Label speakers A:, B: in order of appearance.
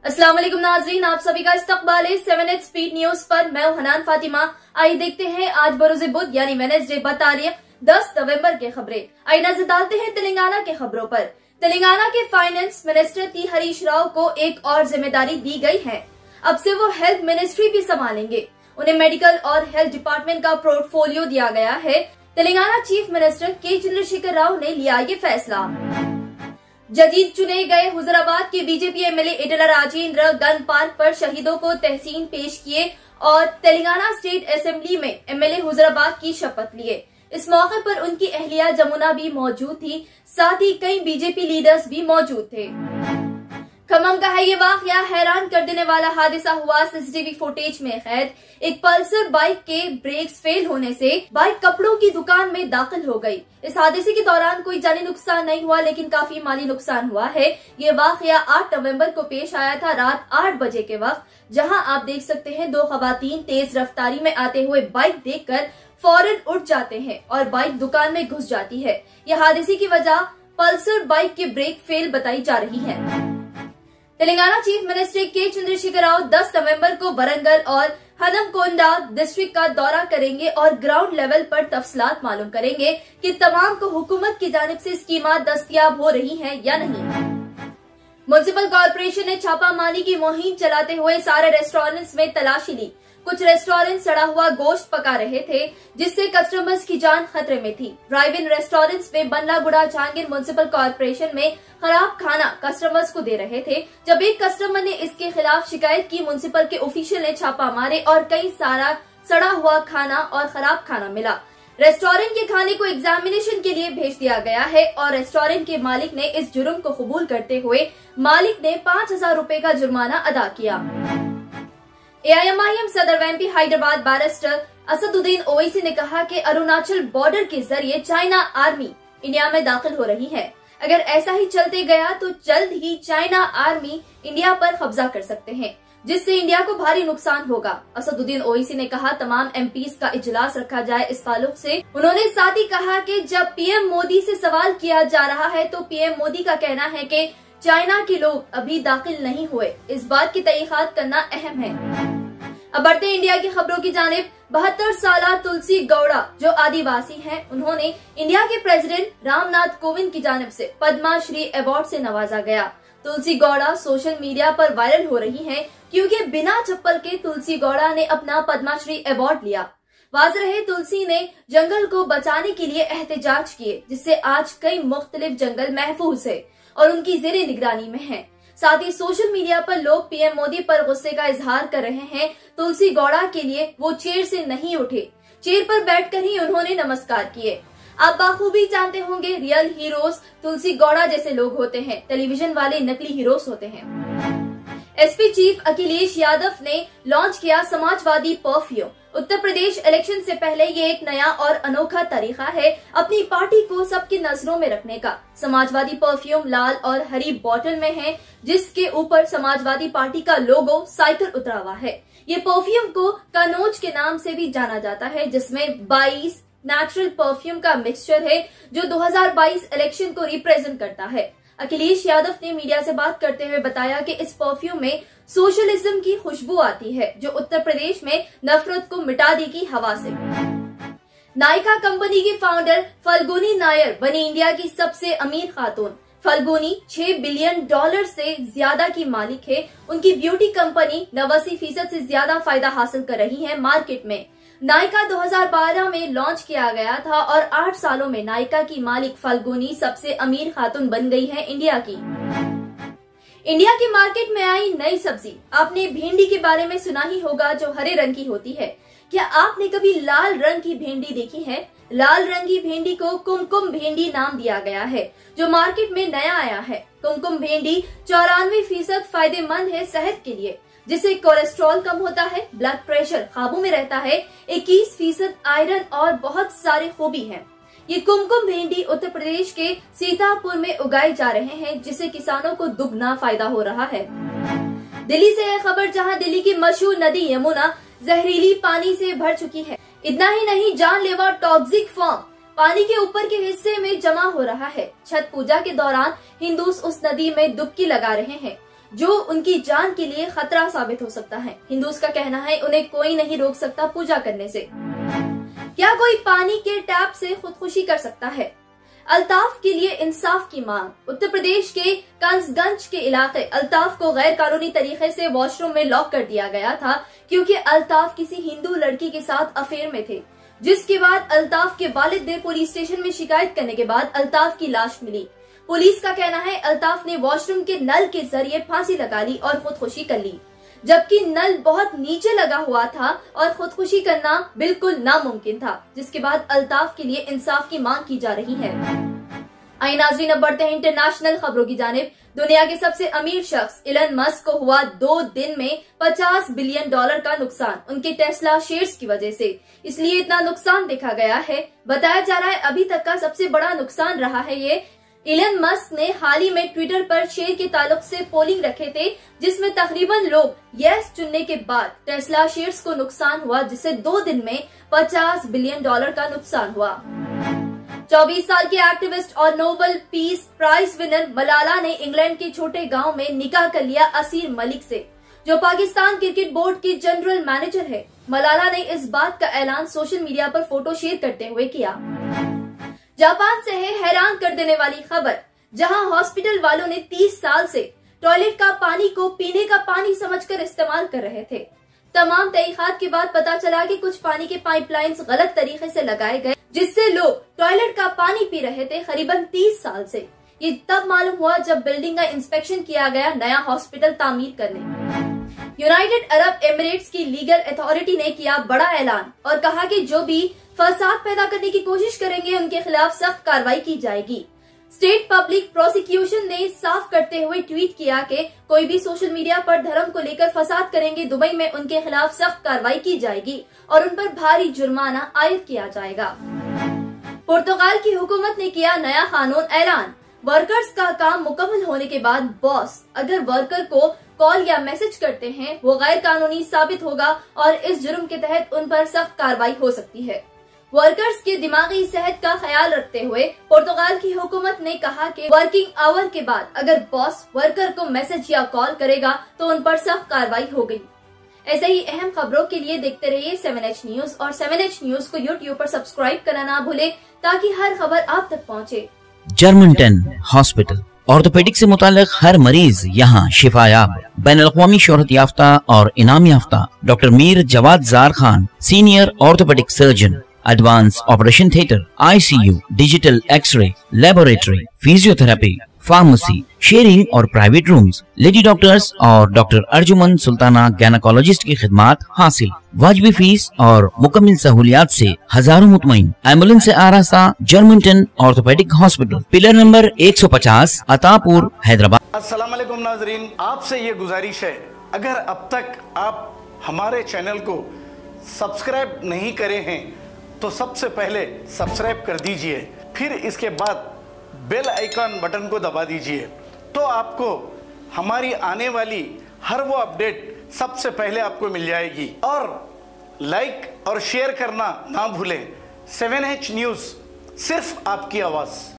A: अस्सलाम वालेकुम नाजरीन, आप सभी का इस्तकबाल है 7H स्पीड न्यूज पर। मैं हूं हनान फातिमा। आइए देखते हैं आज बरोज़े बुध यानी वेडनेसडे बतारीख 10 नवंबर के खबरें। आइए नजर डालते हैं तेलंगाना के खबरों पर। तेलंगाना के finance minister T Harish Rao को एक और जिम्मेदारी दी गई है। अब से वो हेल्थ मिनिस्ट्री भी संभालेंगे। उन्हें मेडिकल और हेल्थ डिपार्टमेंट का पोर्टफोलियो दिया गया है। तेलंगाना चीफ मिनिस्टर के चंद्रशेखर राव ने लिया ये फैसला। जदीद चुने गए हुजराबाद के BJP MLA Eatala Rajendra gun park पर शहीदों को तहसीन पेश किए और तेलंगाना स्टेट असेंबली में एमएलए हुजराबाद की शपथ लिए। इस मौके पर उनकी अहलिया जमुना भी मौजूद थी, साथ ही कई बीजेपी लीडर्स भी मौजूद थे। खम्मम का है ये वाकया, हैरान कर देने वाला हादसा हुआ सीसीटीवी फुटेज में कैद। एक पल्सर बाइक के ब्रेक्स फेल होने से बाइक कपड़ों की दुकान में दाखिल हो गई। इस हादसे के दौरान कोई जानी नुकसान नहीं हुआ, लेकिन काफी माली नुकसान हुआ है। ये वाकया 8 नवंबर को पेश आया था रात 8 बजे के वक्त, जहां आप देख सकते हैं दो खवातीन तेज रफ्तारी में आते हुए बाइक देखकर फौरन उठ जाते हैं और बाइक दुकान में घुस जाती है। यह हादसे की वजह पल्सर बाइक के ब्रेक फेल बताई जा रही है। तेलंगाना चीफ मिनिस्टर के चंद्रशेखर राव 10 नवंबर को वरंगल और हनमकोंडा डिस्ट्रिक्ट का दौरा करेंगे और ग्राउंड लेवल पर तफसीलात मालूम करेंगे कि तमाम को हुकूमत की जानिब से स्कीमात दस्तयाब हो रही हैं या नहीं। म्युनिसिपल कॉर्पोरेशन ने छापामारी की मुहिम चलाते हुए सारे रेस्टोरेंट्स में तलाशी ली। कुछ रेस्टोरेंट सड़ा हुआ गोश्त पका रहे थे, जिससे कस्टमर्स की जान खतरे में थी। ड्राइव इन रेस्टोरेंट्स में बंडलागुड़ा जहांगीर म्युनिसिपल कॉर्पोरेशन में खराब खाना कस्टमर्स को दे रहे थे। जब एक कस्टमर ने इसके खिलाफ शिकायत की, म्युनिसिपल के ऑफिशियल ने छापा मारे और कई सारा सड़ा हुआ खाना और खराब खाना मिला। रेस्टोरेंट के खाने को एग्जामिनेशन के लिए भेज दिया गया है और रेस्टोरेंट के मालिक ने इस जुर्म को कबूल करते हुए मालिक ने 5000 रूपए का जुर्माना अदा किया। एआईएमआईएम सदर एमपी हैदराबाद बैरिस्टर असदुद्दीन ओवैसी ने कहा कि अरुणाचल बॉर्डर के जरिए चाइना आर्मी इंडिया में दाखिल हो रही है। अगर ऐसा ही चलते गया तो जल्द ही चाइना आर्मी इंडिया पर कब्जा कर सकते हैं, जिससे इंडिया को भारी नुकसान होगा। असदुद्दीन ओवैसी ने कहा तमाम एमपीज का इजलास रखा जाए इस ताल्लुक से। उन्होंने साथ ही कहा कि जब पीएम मोदी से सवाल किया जा रहा है तो पीएम मोदी का कहना है कि चाइना के लोग अभी दाखिल नहीं हुए, इस बात की तहकीकात करना अहम है। अब बढ़ते इंडिया की खबरों की जानिब। 72 साला तुलसी गौड़ा जो आदिवासी हैं, उन्होंने इंडिया के प्रेसिडेंट रामनाथ कोविंद की जानिब से पद्मा श्री अवार्ड से नवाजा गया। तुलसी गौड़ा सोशल मीडिया पर वायरल हो रही हैं क्योंकि बिना चप्पल के तुलसी गौड़ा ने अपना पद्मा श्री अवार्ड लिया। वाज़ेह है तुलसी ने जंगल को बचाने के लिए एहतजाज किए, जिससे आज कई मुख्तलिफ जंगल महफूज है और उनकी ज़ेरे निगरानी में है। साथ ही सोशल मीडिया पर लोग पीएम मोदी पर गुस्से का इजहार कर रहे हैं। तुलसी गौड़ा के लिए वो चेयर से नहीं उठे, चेयर पर बैठकर ही उन्होंने नमस्कार किए। आप बाखूबी जानते होंगे रियल हीरोज तुलसी गौड़ा जैसे लोग होते हैं, टेलीविजन वाले नकली हीरोज होते हैं। एसपी चीफ अखिलेश यादव ने लॉन्च किया समाजवादी परफ्यूम। उत्तर प्रदेश इलेक्शन से पहले ये एक नया और अनोखा तरीका है अपनी पार्टी को सबकी नजरों में रखने का। समाजवादी परफ्यूम लाल और हरी बोतल में है, जिसके ऊपर समाजवादी पार्टी का लोगो साइकिल उतरा हुआ है। ये परफ्यूम को कनौज के नाम से भी जाना जाता है, जिसमें 22 नेचुरल परफ्यूम का मिक्सचर है जो 2022 इलेक्शन को रिप्रेजेंट करता है। अखिलेश यादव ने मीडिया से बात करते हुए बताया कि इस परफ्यूम में सोशलिज्म की खुशबू आती है, जो उत्तर प्रदेश में नफरत को मिटा देगी हवा से। नायका कंपनी की फाउंडर फल्गुनी नायर बनी इंडिया की सबसे अमीर खातून। फल्गुनी $6 बिलियन से ज्यादा की मालिक है। उनकी ब्यूटी कंपनी 89% से ज्यादा फायदा हासिल कर रही है मार्केट में। नायका 2012 में लॉन्च किया गया था और 8 सालों में नायका की मालिक फल्गुनी सबसे अमीर खातून बन गई है इंडिया की। इंडिया की मार्केट में आई नई सब्जी। आपने भिंडी के बारे में सुना ही होगा, जो हरे रंग की होती है। क्या आपने कभी लाल रंग की भिंडी देखी है? लाल रंग की भिंडी को कुमकुम भिंडी नाम दिया गया है, जो मार्केट में नया आया है। कुमकुम भिंडी 94% फायदेमंद है सेहत के लिए, जिससे कोलेस्ट्रॉल कम होता है, ब्लड प्रेशर काबू में रहता है, 21% आयरन और बहुत सारी खूबी है। ये कुमकुम भिंडी उत्तर प्रदेश के सीतापुर में उगाए जा रहे हैं, जिससे किसानों को दुगना फायदा हो रहा है। दिल्ली से है खबर, जहां दिल्ली की मशहूर नदी यमुना जहरीली पानी से भर चुकी है। इतना ही नहीं, जानलेवा टॉक्सिक फॉर्म पानी के ऊपर के हिस्से में जमा हो रहा है। छठ पूजा के दौरान हिंदूस उस नदी में डुबकी लगा रहे हैं। जो उनकी जान के लिए खतरा साबित हो सकता है। हिंदूज का कहना है उन्हें कोई नहीं रोक सकता पूजा करने से। क्या कोई पानी के टैप से खुदकुशी कर सकता है? अल्ताफ के लिए इंसाफ की मांग। उत्तर प्रदेश के कंसगंज के इलाके अल्ताफ को गैर कानूनी तरीके से वॉशरूम में लॉक कर दिया गया था क्योंकि अल्ताफ किसी हिंदू लड़की के साथ अफेयर में थे, जिसके बाद अल्ताफ के वालिद ने पुलिस स्टेशन में शिकायत करने के बाद अल्ताफ की लाश मिली। पुलिस का कहना है अल्ताफ ने वॉशरूम के नल के जरिए फांसी लगा ली और खुदकुशी कर ली, जबकि नल बहुत नीचे लगा हुआ था और खुदकुशी करना बिल्कुल नामुमकिन था, जिसके बाद अल्ताफ के लिए इंसाफ की मांग की जा रही है। आइए नाज़रीन, अब बढ़ते हैं इंटरनेशनल खबरों की जानिब। दुनिया के सबसे अमीर शख्स इलन मस्क को हुआ 2 दिन में $50 बिलियन का नुकसान उनके टेस्ला शेयर्स की वजह से। इसलिए इतना नुकसान देखा गया है। बताया जा रहा है अभी तक का सबसे बड़ा नुकसान रहा है ये। इलन मस्क ने हाल ही में ट्विटर पर शेयर के ताल्लुक से पोलिंग रखे थे, जिसमें तकरीबन लोग यस चुनने के बाद टेस्ला शेयर्स को नुकसान हुआ, जिससे 2 दिन में $50 बिलियन का नुकसान हुआ। 24 साल की एक्टिविस्ट और Nobel peace prize winner Malala ने इंग्लैंड के छोटे गांव में निकाह कर लिया असीर मलिक से, जो पाकिस्तान क्रिकेट बोर्ड की जनरल मैनेजर है। मलाला ने इस बात का ऐलान सोशल मीडिया पर फोटो शेयर करते हुए किया। जापान से है हैरान कर देने वाली खबर, जहां हॉस्पिटल वालों ने 30 साल से टॉयलेट का पानी को पीने का पानी समझकर इस्तेमाल कर रहे थे। तमाम तहकीकात के बाद पता चला कि कुछ पानी के पाइपलाइंस गलत तरीके से लगाए गए, जिससे लोग टॉयलेट का पानी पी रहे थे करीबन 30 साल से। ये तब मालूम हुआ जब बिल्डिंग का इंस्पेक्शन किया गया नया हॉस्पिटल तामीर करने। यूनाइटेड अरब एमिरेट्स की लीगल अथॉरिटी ने किया बड़ा ऐलान और कहा कि जो भी फसाद पैदा करने की कोशिश करेंगे उनके खिलाफ सख्त कार्रवाई की जाएगी। स्टेट पब्लिक प्रोसिक्यूशन ने साफ करते हुए ट्वीट किया कि कोई भी सोशल मीडिया पर धर्म को लेकर फसाद करेंगे, दुबई में उनके खिलाफ सख्त कार्रवाई की जाएगी और उन पर भारी जुर्माना आयद किया जाएगा। पुर्तगाल की हुकूमत ने किया नया कानून ऐलान। वर्कर्स का काम मुकम्मल होने के बाद बॉस अगर वर्कर को कॉल या मैसेज करते हैं वो गैर कानूनी साबित होगा और इस जुर्म के तहत उन पर सख्त कार्रवाई हो सकती है। वर्कर्स के दिमागी सेहत का ख्याल रखते हुए पुर्तगाल की हुकूमत ने कहा कि वर्किंग आवर के बाद अगर बॉस वर्कर को मैसेज या कॉल करेगा तो उन पर सख्त कार्रवाई हो गई। ऐसे ही अहम खबरों के लिए देखते रहिए 7H न्यूज और 7H न्यूज को YouTube पर सब्सक्राइब करना ना भूले ताकि हर खबर आप तक पहुंचे।
B: जर्मनटन हॉस्पिटल ऑर्थोपेडिक से मुताल्लिक हर मरीज यहाँ शिफायाब। बैनुल-अक़वामी शोहरत याफ्ता और इनाम याफ्ता doctor Mir Jawad Jar Khan, senior orthopaedic surgeon, advance operation theatre, ICU, digital x ray, laboratory, physiotherapy, pharmacy, sharing और प्राइवेट रूम्स, लेडी डॉक्टर्स और डॉक्टर अर्जुमन सुल्ताना गायनेकोलॉजिस्ट की खिदमात हासिल। वाजिबी फीस और मुकम्मल सहूलियात से हजारों मुतमईन। एम्बुलेंस से आरास्ता Germanton orthopaedic hospital, pillar number 150, Attapur, Hyderabad.
C: अस्सलाम वालेकुम नाजरीन, आपसे ये गुजारिश है, अगर अब तक आप हमारे चैनल को सब्सक्राइब नहीं करे हैं तो सबसे पहले सब्सक्राइब कर दीजिए, फिर इसके बाद बेल आइकन बटन को दबा दीजिए, तो आपको हमारी आने वाली हर वो अपडेट सबसे पहले आपको मिल जाएगी। और लाइक और शेयर करना ना भूलें। 7H न्यूज़, सिर्फ आपकी आवाज़।